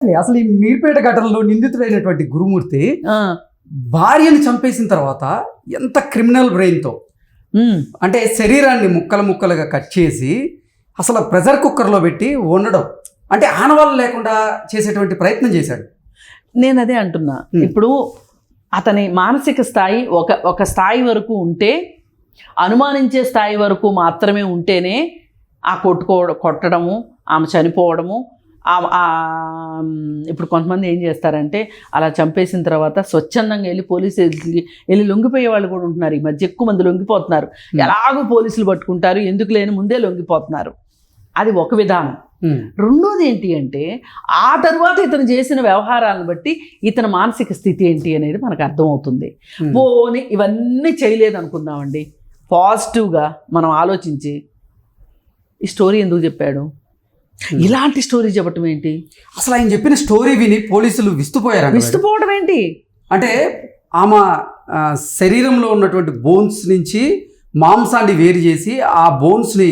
అసలు ఈ మీర్పేట ఘటనలో నిందితుడైనటువంటి గురుమూర్తి భార్యను చంపేసిన తర్వాత ఎంత క్రిమినల్ బ్రెయిన్తో, అంటే శరీరాన్ని ముక్కలు ముక్కలుగా కట్ చేసి అసలు ప్రెషర్ కుక్కర్లో పెట్టి వండడం, అంటే ఆనవాళ్ళు లేకుండా చేసేటువంటి ప్రయత్నం చేశాడు. నేను అదే అంటున్నా. ఇప్పుడు అతని మానసిక స్థాయి ఒక స్థాయి వరకు ఉంటే, అనుమానించే స్థాయి వరకు మాత్రమే ఉంటేనే ఆ కొట్టడము, ఆమె చనిపోవడము. ఇప్పుడు కొంతమంది ఏం చేస్తారంటే అలా చంపేసిన తర్వాత స్వచ్ఛందంగా వెళ్ళి పోలీసులకి వెళ్ళి లొంగిపోయే వాళ్ళు కూడా ఉంటున్నారు. ఈ మధ్య ఎక్కువ మంది లొంగిపోతున్నారు. ఎలాగో పోలీసులు పట్టుకుంటారు, ఎందుకు లేని ముందే లొంగిపోతున్నారు. అది ఒక విధానం. రెండోది ఏంటి అంటే, ఆ తర్వాత ఇతను చేసిన వ్యవహారాలను బట్టి ఇతని మానసిక స్థితి ఏంటి అనేది మనకు అర్థమవుతుంది. పోని ఇవన్నీ చేయలేదు అనుకుందామండి, పాజిటివ్గా మనం ఆలోచించి ఈ స్టోరీ ఎందుకు చెప్పాడు, ఇలాంటి స్టోరీ చెప్పటం ఏంటి? అసలు ఆయన చెప్పిన స్టోరీ విని పోలీసులు విస్తుపోవడం ఏంటి అంటే, ఆమె శరీరంలో ఉన్నటువంటి బోన్స్ నుంచి మాంసాన్ని వేరు చేసి ఆ బోన్స్ని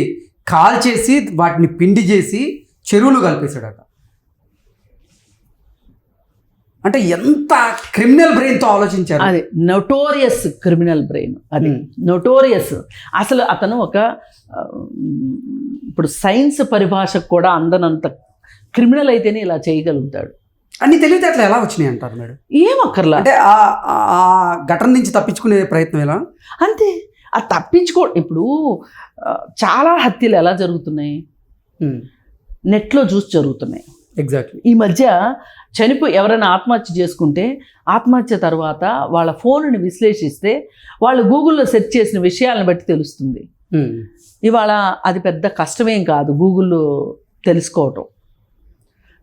కాల్చేసి వాటిని పిండి చేసి చెరువులు కలిపేశాడట. అంటే ఎంత క్రిమినల్ బ్రెయిన్తో ఆలోచించారు. అది నోటోరియస్ క్రిమినల్ బ్రెయిన్, అది నోటోరియస్. అసలు అతను ఇప్పుడు సైన్స్ పరిభాషకు కూడా అందనంత క్రిమినల్ అయితేనే ఇలా చేయగలుగుతాడు. అన్ని తెలివితేటలు ఎలా వచ్చినాయి అంటారు మేడం? ఏమక్కర్లా, అంటే ఆ ఘటన నుంచి తప్పించుకునే ప్రయత్నం ఎలా, అంతే. అది ఇప్పుడు చాలా హత్యలు ఎలా జరుగుతున్నాయి, నెట్లో చూసి జరుగుతున్నాయి. ఎగ్జాక్ట్లీ. ఈ మధ్య ఎవరైనా ఆత్మహత్య చేసుకుంటే ఆత్మహత్య తర్వాత వాళ్ళ ఫోన్ని విశ్లేషిస్తే వాళ్ళు గూగుల్లో సెర్చ్ చేసిన విషయాలను బట్టి తెలుస్తుంది. ఇవాళ అది పెద్ద కష్టమేం కాదు గూగుల్లో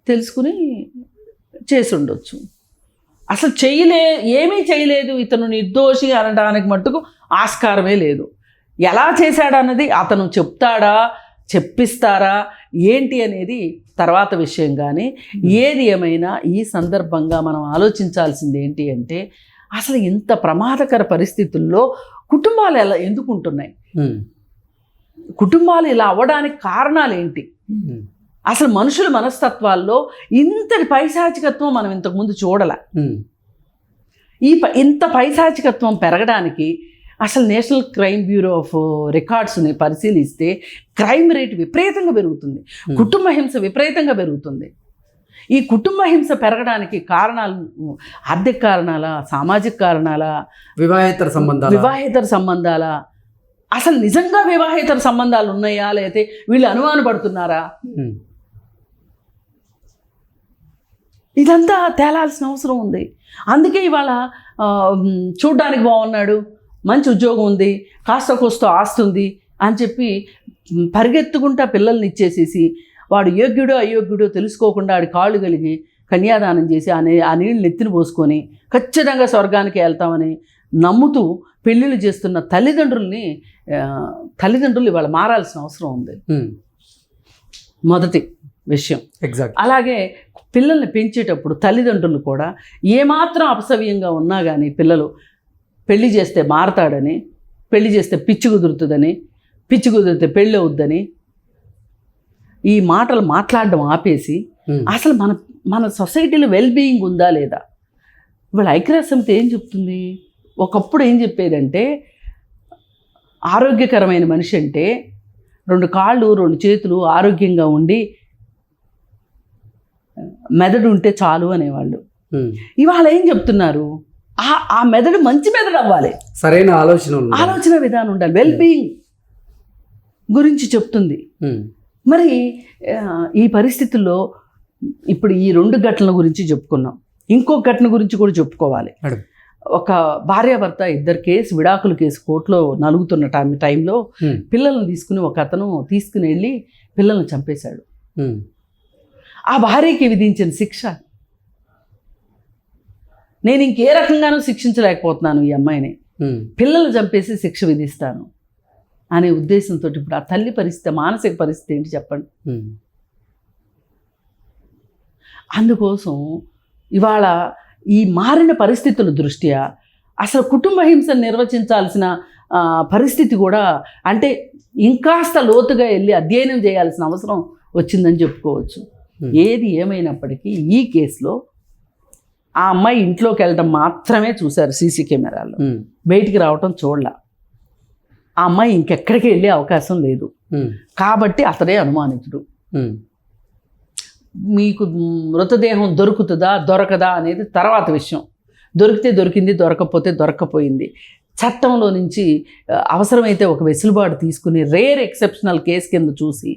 తెలుసుకుని చేసి ఉండొచ్చు. అసలు ఏమీ చేయలేదు, ఇతను నిర్దోషి అనడానికి మట్టుకు ఆస్కారమే లేదు. ఎలా చేశాడన్నది అతను చెప్తాడా, చెప్పిస్తారా ఏంటి అనేది తర్వాత విషయం. కానీ ఏది ఏమైనా ఈ సందర్భంగా మనం ఆలోచించాల్సింది ఏంటి అంటే, అసలు ఇంత ప్రమాదకర పరిస్థితుల్లో కుటుంబాలు ఎందుకు ఉంటున్నాయి, కుటుంబాలు ఇలా అవ్వడానికి కారణాలు ఏంటి, అసలు మనుషుల మనస్తత్వాల్లో ఇంతటి పైశాచికత్వం మనం ఇంతకుముందు చూడలే. ఇంత పైశాచికత్వం పెరగడానికి అసలు నేషనల్ క్రైమ్ బ్యూరో ఆఫ్ రికార్డ్స్ని పరిశీలిస్తే క్రైమ్ రేట్ విపరీతంగా పెరుగుతుంది, కుటుంబ హింస విపరీతంగా పెరుగుతుంది. ఈ కుటుంబ హింస పెరగడానికి కారణాలు ఆర్థిక కారణాలా, సామాజిక కారణాలా, వివాహేతర సంబంధాలా, అసలు నిజంగా వివాహేతర సంబంధాలు ఉన్నాయా, లేకపోతే వీళ్ళు అనుమానపడుతున్నారా, ఇదంతా తేలాల్సిన అవసరం ఉంది. అందుకే ఇవాళ చూడ్డానికి బాగున్నాడు, మంచి ఉద్యోగం ఉంది, కాస్త కోస్త ఆస్తుంది అని చెప్పి పరిగెత్తుకుంటా పిల్లల్ని ఇచ్చేసేసి వాడు యోగ్యుడో అయోగ్యుడో తెలుసుకోకుండా వాడి కాళ్ళు కలిగి కన్యాదానం చేసి ఆ నీళ్ళు నెత్తిని పోసుకొని ఖచ్చితంగా స్వర్గానికి వెళ్తామని నమ్ముతూ పెళ్ళిళ్ళు చేస్తున్న తల్లిదండ్రులు ఇవాళ మారాల్సిన అవసరం ఉంది. మొదటి విషయం. ఎగ్జాక్ట్. అలాగే పిల్లల్ని పెంచేటప్పుడు తల్లిదండ్రులు కూడా ఏమాత్రం అపసవ్యంగా ఉన్నా కానీ పిల్లలు పెళ్లి చేస్తే మారతాడని, పెళ్లి చేస్తే పిచ్చి కుదురుతుందని, పిచ్చి కుదిరితే పెళ్ళి అవుద్దని ఈ మాటలు మాట్లాడడం ఆపేసి అసలు మన సొసైటీలో వెల్బీయింగ్ ఉందా లేదా. ఇవాళ ఐక్యరాజ్య సమితి ఏం చెప్తుంది, ఒకప్పుడు ఏం చెప్పేదంటే ఆరోగ్యకరమైన మనిషి అంటే 2 కాళ్ళు 2 చేతులు ఆరోగ్యంగా ఉండి మెదడు ఉంటే చాలు అనేవాళ్ళు. ఇవాళ ఏం చెప్తున్నారు, ఆ మెదడు మంచి మెదడు అవ్వాలి, సరైన ఆలోచన విధానం ఉండాలి, వెల్బీయింగ్ గురించి చెప్తుంది. మరి ఈ పరిస్థితుల్లో ఇప్పుడు ఈ 2 ఘటనల గురించి చెప్పుకున్నాం, ఇంకో ఘటన గురించి కూడా చెప్పుకోవాలి. ఒక భార్యాభర్త ఇద్దరు విడాకుల కేసు కోర్టులో నలుగుతున్న టైంలో పిల్లల్ని తీసుకుని ఒక అతను తీసుకుని వెళ్ళి పిల్లల్ని చంపేశాడు. ఆ భార్యకి విధించిన శిక్ష నేను ఇంకే రకంగానూ శిక్షించలేకపోతున్నాను ఈ అమ్మాయిని, పిల్లలు చంపేసి శిక్ష విధిస్తాను అనే ఉద్దేశంతో ఇప్పుడు ఆ తల్లి పరిస్థితి, మానసిక పరిస్థితి ఏంటి చెప్పండి. అందుకోసం ఇవాళ ఈ మారిన పరిస్థితుల దృష్ట్యా అసలు కుటుంబ హింసను నిర్వచించాల్సిన పరిస్థితి కూడా, అంటే ఇంకాస్త లోతుగా వెళ్ళి అధ్యయనం చేయాల్సిన అవసరం వచ్చిందని చెప్పుకోవచ్చు. ఏది ఏమైనప్పటికీ ఈ కేసులో ఆ అమ్మాయి ఇంట్లోకి వెళ్ళడం మాత్రమే చూశారు సీసీ కెమెరాలో, బయటికి రావటం చూడలా. ఆ అమ్మాయి ఇంకెక్కడికి వెళ్ళే అవకాశం లేదు కాబట్టి అతడే అనుమానితుడు. మీకు మృతదేహం దొరుకుతుందా దొరకదా అనేది తర్వాత విషయం. దొరికితే దొరికింది, దొరకకపోతే దొరక్కపోయింది. చట్టంలో నుంచి అవసరమైతే ఒక వెసులుబాటు తీసుకుని రేర్ ఎక్సెప్షనల్ కేసు కింద చూసి,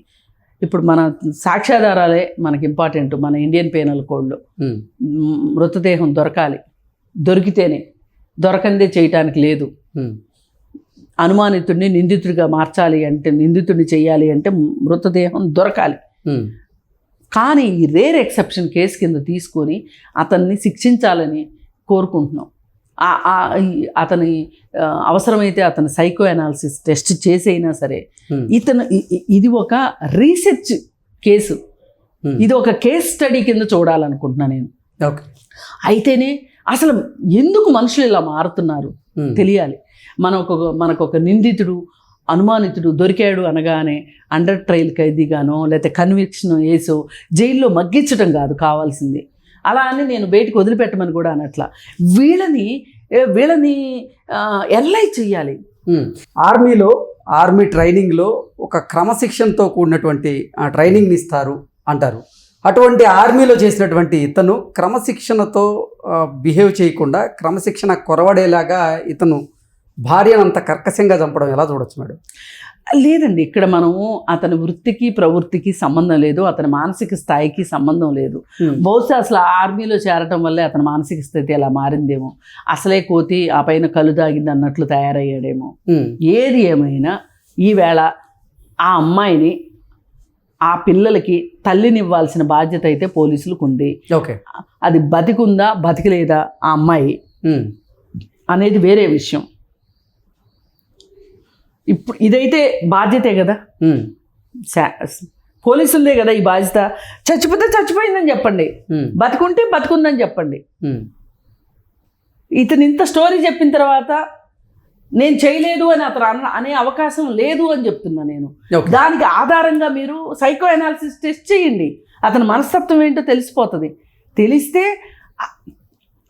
ఇప్పుడు మన సాక్ష్యాధారాలే మనకి ఇంపార్టెంట్. మన ఇండియన్ పీనల్ కోడ్లో మృతదేహం దొరకాలి, దొరికితేనే, దొరకందే చేయటానికి లేదు. అనుమానితుడిని నిందితుడిగా మార్చాలి అంటే, నిందితుడిని చేయాలి అంటే మృతదేహం దొరకాలి. కానీ ఈ రేర్ ఎక్సెప్షన్ కేసు కింద తీసుకొని అతన్ని శిక్షించాలని కోరుకుంటున్నాం. అతని అవసరమైతే అతని సైకో అనాలిసిస్ టెస్ట్ చేసైనా సరే, ఇది ఒక రీసెర్చ్ కేసు, ఇది ఒక కేస్ స్టడీ కింద చూడాలనుకుంటున్నాను నేను. అయితేనే అసలు ఎందుకు మనుషులు ఇలా మారుతున్నారు తెలియాలి. మనకు ఒక నిందితుడు, అనుమానితుడు దొరికాడు అనగానే అండర్ ట్రయల్ ఖైదీగానో లేకపోతే కన్విక్షన్ వేసో జైల్లో మగ్గించడం కాదు కావాల్సింది. అలా అని నేను బయటకు వదిలిపెట్టమని కూడా అనట్లా. వీళ్ళని ఎల్ఐ చెయ్యాలి. ఆర్మీ ట్రైనింగ్లో ఒక క్రమశిక్షణతో కూడినటువంటి ట్రైనింగ్ని ఇస్తారు అంటారు. అటువంటి ఆర్మీలో చేసినటువంటి ఇతను క్రమశిక్షణతో బిహేవ్ చేయకుండా క్రమశిక్షణ కొరవడేలాగా ఇతను భార్యను అంత కర్కశంగా చంపడం ఎలా చూడొచ్చు మేడం? లేదండి, ఇక్కడ మనము అతని వృత్తికి ప్రవృత్తికి సంబంధం లేదు, అతని మానసిక స్థాయికి సంబంధం లేదు. బహుశా అసలు ఆర్మీలో చేరటం వల్లే అతని మానసిక స్థితి అలా మారిందేమో, అసలే కోతి ఆ పైన కళ్ళు తాగింది అన్నట్లు తయారయ్యాడేమో. ఏది ఏమైనా ఈవేళ ఆ అమ్మాయిని, ఆ పిల్లలకి తల్లినివ్వాల్సిన బాధ్యత అయితే పోలీసులకు ఉంది. అది బతికుందా బతికలేదా ఆ అమ్మాయి అనేది వేరే విషయం. ఇప్పుడు ఇదైతే బాధ్యతే కదా, పోలీసులదే కదా ఈ బాధ్యత. చచ్చిపోతే చచ్చిపోయిందని చెప్పండి, బతుకుంటే బతుకుందని చెప్పండి. ఇతను ఇంత స్టోరీ చెప్పిన తర్వాత నేను చేయలేదు అని అతను అనే అవకాశం లేదు అని చెప్తున్నా నేను. దానికి ఆధారంగా మీరు సైకో అనాలిసిస్ టెస్ట్ చేయండి, అతని మనస్తత్వం ఏంటో తెలిసిపోతుంది. తెలిస్తే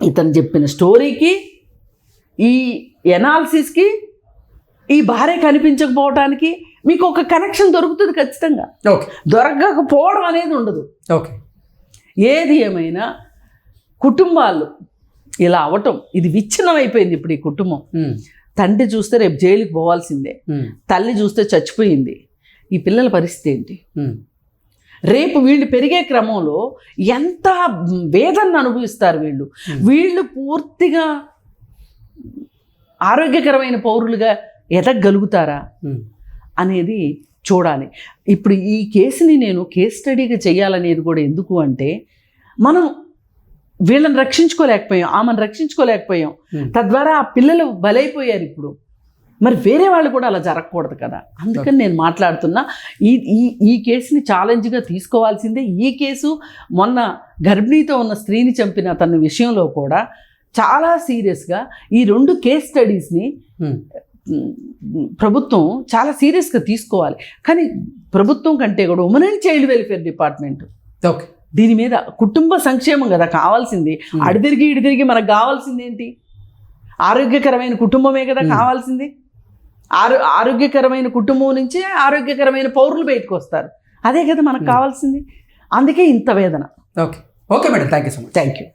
ఇతను చెప్పిన స్టోరీకి, ఈ ఎనాలిసిస్కి, ఈ భార్య కనిపించకపోవటానికి మీకు ఒక కనెక్షన్ దొరుకుతుంది ఖచ్చితంగా. దొరకకపోవడం అనేది ఉండదు. ఏది ఏమైనా కుటుంబాలు ఇలా అవటం, ఇది విచ్ఛిన్నం అయిపోయింది ఇప్పుడు ఈ కుటుంబం. తండ్రి చూస్తే రేపు జైలుకి పోవాల్సిందే, తల్లి చూస్తే చచ్చిపోయింది. ఈ పిల్లల పరిస్థితి ఏంటి? రేపు వీళ్ళు పెరిగే క్రమంలో ఎంత వేదన అనుభవిస్తారు వీళ్ళు పూర్తిగా ఆరోగ్యకరమైన పౌరులుగా ఎదగలుగుతారా అనేది చూడాలి. ఇప్పుడు ఈ కేసుని నేను కేస్ స్టడీగా చేయాలనేది కూడా ఎందుకు అంటే, మనం వీళ్ళని రక్షించుకోలేకపోయాం, ఆమెను రక్షించుకోలేకపోయాం, తద్వారా ఆ పిల్లలు బలైపోయారు. ఇప్పుడు మరి వేరే వాళ్ళు కూడా అలా జరగకూడదు కదా, అందుకని నేను మాట్లాడుతున్నా. ఈ కేసుని ఛాలెంజ్గా తీసుకోవాల్సిందే. ఈ కేసు మొన్న గర్భిణీతో ఉన్న స్త్రీని చంపిన తన విషయంలో కూడా చాలా సీరియస్గా ఈ 2 కేస్ స్టడీస్ని ప్రభుత్వం చాలా సీరియస్గా తీసుకోవాలి. కానీ ప్రభుత్వం కంటే కూడా women and child welfare department దీని మీద, కుటుంబ సంక్షేమం కదా కావాల్సింది. అడిదిరిగి మనకు కావాల్సింది ఏంటి? ఆరోగ్యకరమైన కుటుంబమే కదా కావాల్సింది. ఆరోగ్యకరమైన కుటుంబం నుంచే ఆరోగ్యకరమైన పౌరులు బయటకు వస్తారు. అదే కదా మనకు కావాల్సింది. అందుకే ఇంత వేదన. Okay madam, thank you so much. Thank you.